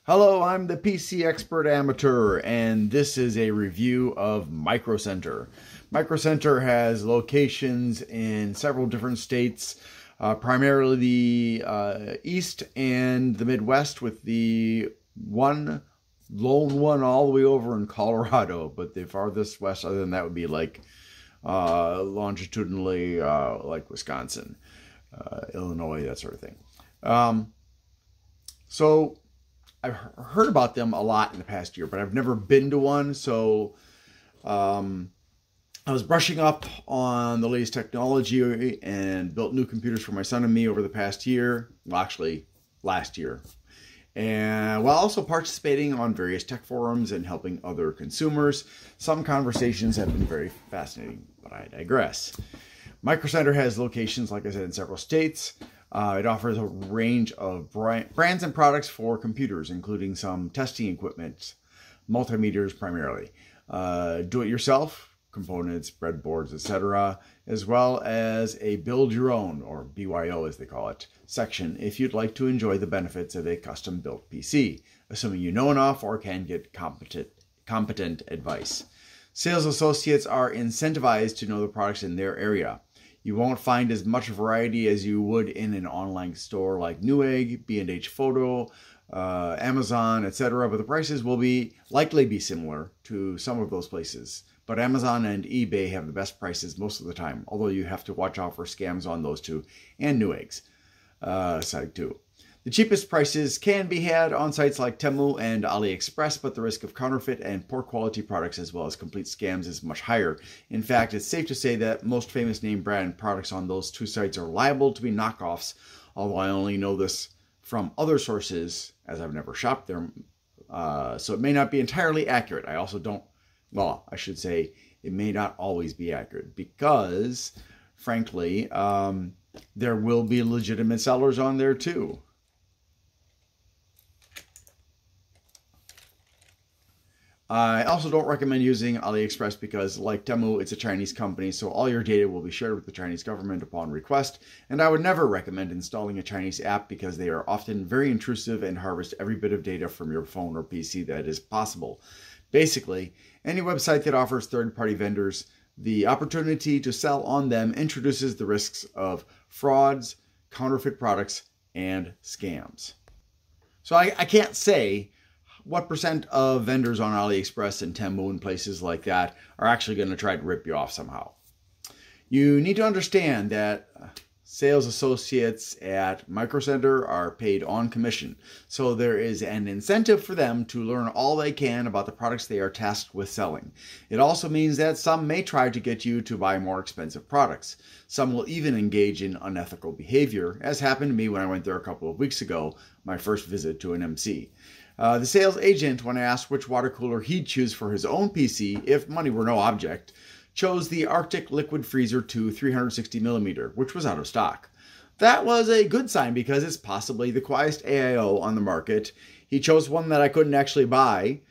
Hello, I'm the PC Expert Amateur, and this is a review of Micro Center. Micro Center has locations in several different states, primarily the East and the Midwest, with the lone one all the way over in Colorado. But the farthest west, other than that, would be like longitudinally like Wisconsin, Illinois, that sort of thing. So I've heard about them a lot in the past year, but I've never been to one. So I was brushing up on the latest technology and built new computers for my son and me over the past year. Well, actually, last year. And while also participating on various tech forums and helping other consumers, some conversations have been very fascinating, but I digress. Micro Center has locations, like I said, in several states. It offers a range of brands and products for computers, including some testing equipment, multimeters primarily, do-it-yourself components, breadboards, etc., as well as a build-your-own, or BYO as they call it, section if you'd like to enjoy the benefits of a custom-built PC, assuming you know enough or can get competent advice. Sales associates are incentivized to know the products in their area. You won't find as much variety as you would in an online store like Newegg, B&H Photo, Amazon, etc., but the prices will likely be similar to some of those places. But Amazon and eBay have the best prices most of the time, although you have to watch out for scams on those two, and Newegg's site too. The cheapest prices can be had on sites like Temu and AliExpress, but the risk of counterfeit and poor quality products as well as complete scams is much higher. In fact, it's safe to say that most famous name brand products on those two sites are liable to be knockoffs, although I only know this from other sources as I've never shopped there, so it may not be entirely accurate. I also don't, well, I should say it may not always be accurate because, frankly, there will be legitimate sellers on there too. I also don't recommend using AliExpress because, like Temu, it's a Chinese company, so all your data will be shared with the Chinese government upon request, and I would never recommend installing a Chinese app because they are often very intrusive and harvest every bit of data from your phone or PC that is possible. Basically, any website that offers third-party vendors the opportunity to sell on them introduces the risks of frauds, counterfeit products, and scams. So I can't say what percent of vendors on AliExpress and Temu and places like that are actually going to try to rip you off somehow. You need to understand that sales associates at Micro Center are paid on commission, so there is an incentive for them to learn all they can about the products they are tasked with selling. It also means that some may try to get you to buy more expensive products. Some will even engage in unethical behavior, as happened to me when I went there a couple of weeks ago, my first visit to an MC. The sales agent, when asked which water cooler he'd choose for his own PC if money were no object, chose the Arctic Liquid Freezer 2 360mm, which was out of stock. That was a good sign because it's possibly the quietest AIO on the market. He chose one that I couldn't actually buy,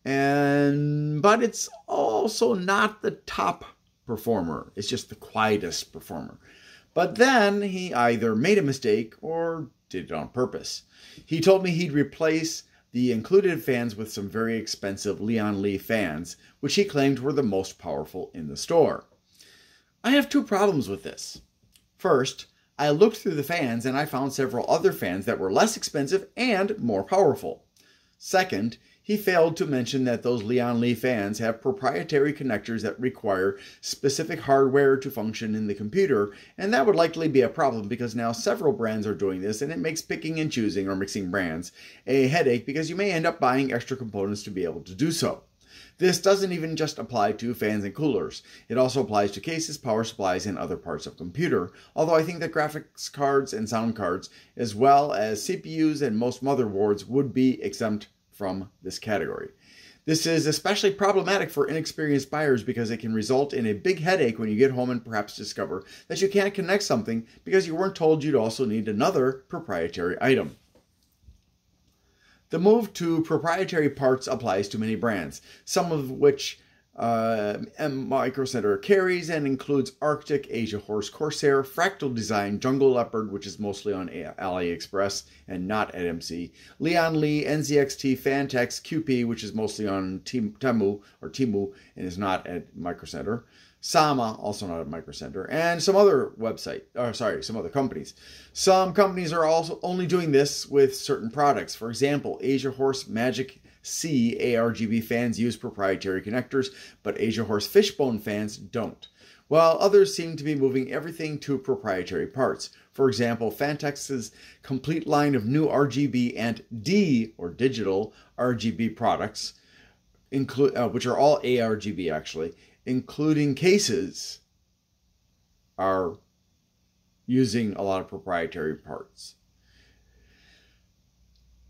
but it's also not the top performer. It's just the quietest performer. But then he either made a mistake or did it on purpose. He told me he'd replace the included fans with some very expensive Lian Li fans, which he claimed were the most powerful in the store. I have two problems with this. First, I looked through the fans and I found several other fans that were less expensive and more powerful. Second, he failed to mention that those Lian Li fans have proprietary connectors that require specific hardware to function in the computer, and that would likely be a problem because now several brands are doing this, and it makes picking and choosing or mixing brands a headache because you may end up buying extra components to be able to do so. This doesn't even just apply to fans and coolers. It also applies to cases, power supplies, and other parts of a computer, although I think that graphics cards and sound cards, as well as CPUs and most motherboards, would be exempt from this category. This is especially problematic for inexperienced buyers because it can result in a big headache when you get home and perhaps discover that you can't connect something because you weren't told you'd also need another proprietary item. The move to proprietary parts applies to many brands, some of which Micro Center carries and includes Arctic, Asia Horse Corsair, Fractal Design, Jungle Leopard, which is mostly on AliExpress and not at MC, Leon Lee, NZXT, Fantex, QP, which is mostly on Temu and is not at Micro Center, Sama, also not at Micro Center, and some other some other companies. Some companies are also only doing this with certain products. For example, Asia Horse Magic C ARGB fans use proprietary connectors, but Asia Horse Fishbone fans don't, while others seem to be moving everything to proprietary parts. For example, Fantex's complete line of new RGB and D, or digital, RGB products, which are all ARGB actually, including cases, are using a lot of proprietary parts.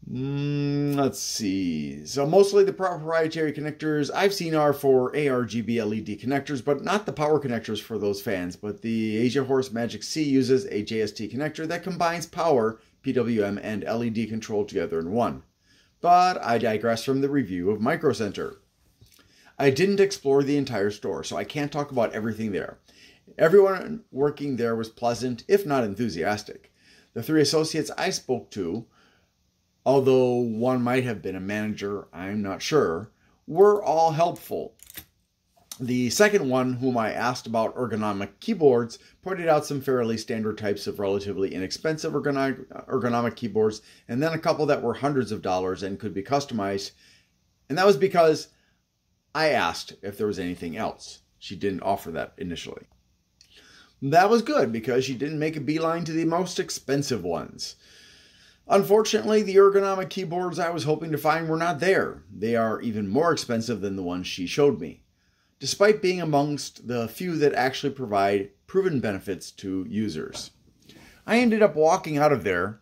Let's see. So mostly the proprietary connectors I've seen are for ARGB LED connectors, but not the power connectors for those fans. But the Asia Horse Magic C uses a JST connector that combines power, PWM, and LED control together in one. But I digress from the review of Micro Center. I didn't explore the entire store, so I can't talk about everything there. Everyone working there was pleasant, if not enthusiastic. The 3 associates I spoke to, although one might have been a manager, I'm not sure, were all helpful. The second one, whom I asked about ergonomic keyboards, pointed out some fairly standard types of relatively inexpensive ergonomic keyboards, and then a couple that were hundreds of dollars and could be customized. And that was because I asked if there was anything else. She didn't offer that initially. That was good because she didn't make a beeline to the most expensive ones. Unfortunately, the ergonomic keyboards I was hoping to find were not there. They are even more expensive than the ones she showed me, despite being amongst the few that actually provide proven benefits to users. I ended up walking out of there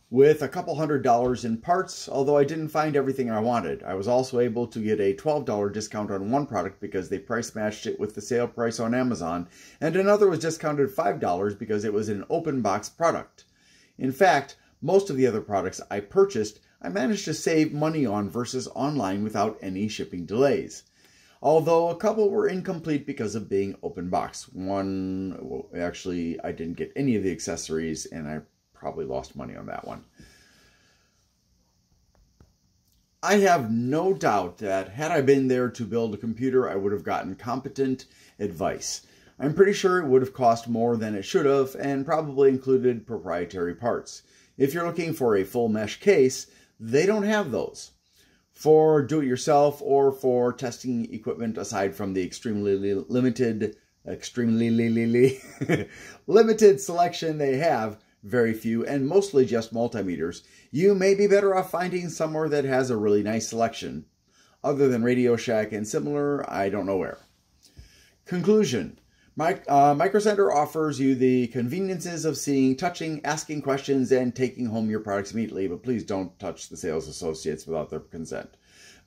with a couple $100 in parts, although I didn't find everything I wanted. I was also able to get a $12 discount on one product because they price matched it with the sale price on Amazon, and another was discounted $5 because it was an open box product. In fact, most of the other products I purchased, I managed to save money on versus online without any shipping delays. Although a couple were incomplete because of being open box. One, well, actually, I didn't get any of the accessories, and I probably lost money on that one. I have no doubt that had I been there to build a computer, I would have gotten competent advice. I'm pretty sure it would have cost more than it should have and probably included proprietary parts. If you're looking for a full mesh case, they don't have those. For do-it-yourself or for testing equipment, aside from the extremely limited selection they have, very few and mostly just multimeters, you may be better off finding somewhere that has a really nice selection. Other than Radio Shack and similar, I don't know where. Conclusion. Micro Center offers you the conveniences of seeing, touching, asking questions, and taking home your products immediately, but please don't touch the sales associates without their consent.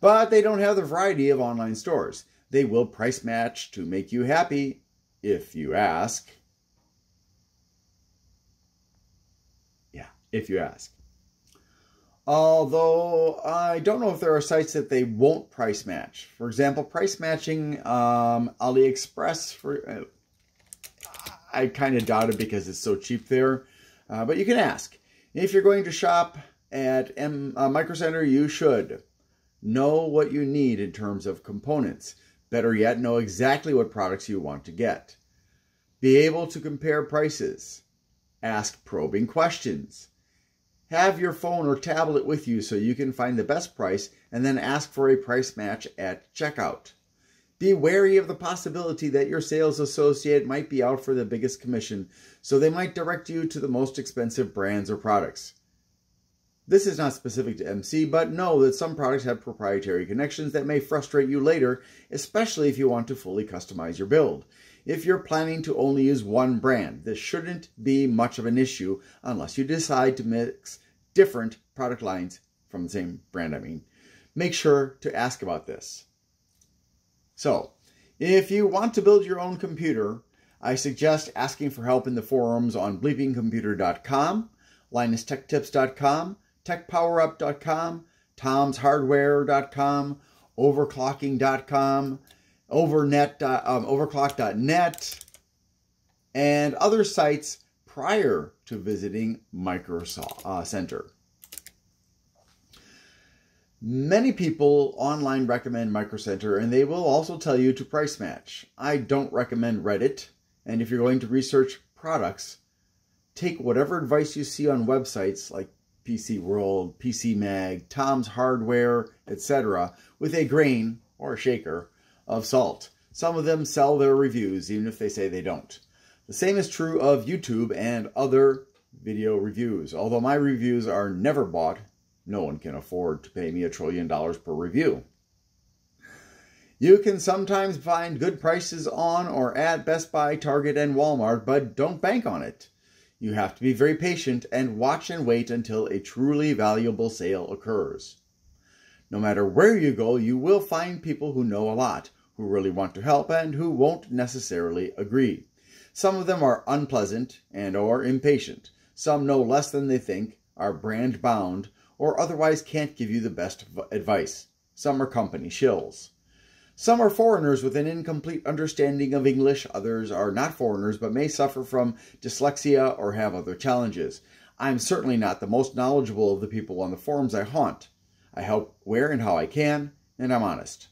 But they don't have the variety of online stores. They will price match to make you happy, if you ask. Yeah, if you ask. Although, I don't know if there are sites that they won't price match. For example, price matching AliExpress, I kind of doubt it because it's so cheap there. But you can ask. If you're going to shop at Micro Center, you should know what you need in terms of components. Better yet, know exactly what products you want to get. Be able to compare prices. Ask probing questions. Have your phone or tablet with you so you can find the best price and then ask for a price match at checkout. Be wary of the possibility that your sales associate might be out for the biggest commission, so they might direct you to the most expensive brands or products. This is not specific to MC, but know that some products have proprietary connections that may frustrate you later, especially if you want to fully customize your build. If you're planning to only use one brand, this shouldn't be much of an issue unless you decide to mix different product lines from the same brand, Make sure to ask about this. So, if you want to build your own computer, I suggest asking for help in the forums on bleepingcomputer.com, LinusTechTips.com, TechPowerUp.com, Tom'sHardware.com, overclocking.com, overclock.net, and other sites prior to visiting Micro Center. Many people online recommend Micro Center, and they will also tell you to price match. I don't recommend Reddit, and if you're going to research products, take whatever advice you see on websites like PC World, PC Mag, Tom's Hardware, etc. with a grain or a shaker of salt. Some of them sell their reviews even if they say they don't. The same is true of YouTube and other video reviews. Although my reviews are never bought, no one can afford to pay me $1 trillion per review. You can sometimes find good prices on or at Best Buy, Target, and Walmart, but don't bank on it. You have to be very patient and watch and wait until a truly valuable sale occurs. No matter where you go, you will find people who know a lot, who really want to help, and who won't necessarily agree. Some of them are unpleasant and or impatient. Some know less than they think, are brand bound, or otherwise can't give you the best advice. Some are company shills. Some are foreigners with an incomplete understanding of English. Others are not foreigners but may suffer from dyslexia or have other challenges. I'm certainly not the most knowledgeable of the people on the forums I haunt. I help where and how I can, and I'm honest.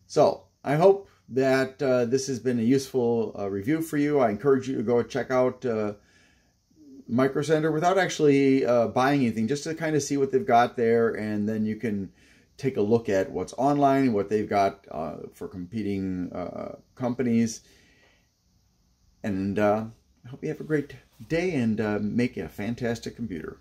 So, I hope that this has been a useful review for you. I encourage you to go check out Micro Center without actually buying anything, just to kind of see what they've got there, and then you can take a look at what's online and what they've got for competing companies. And I hope you have a great day and make a fantastic computer.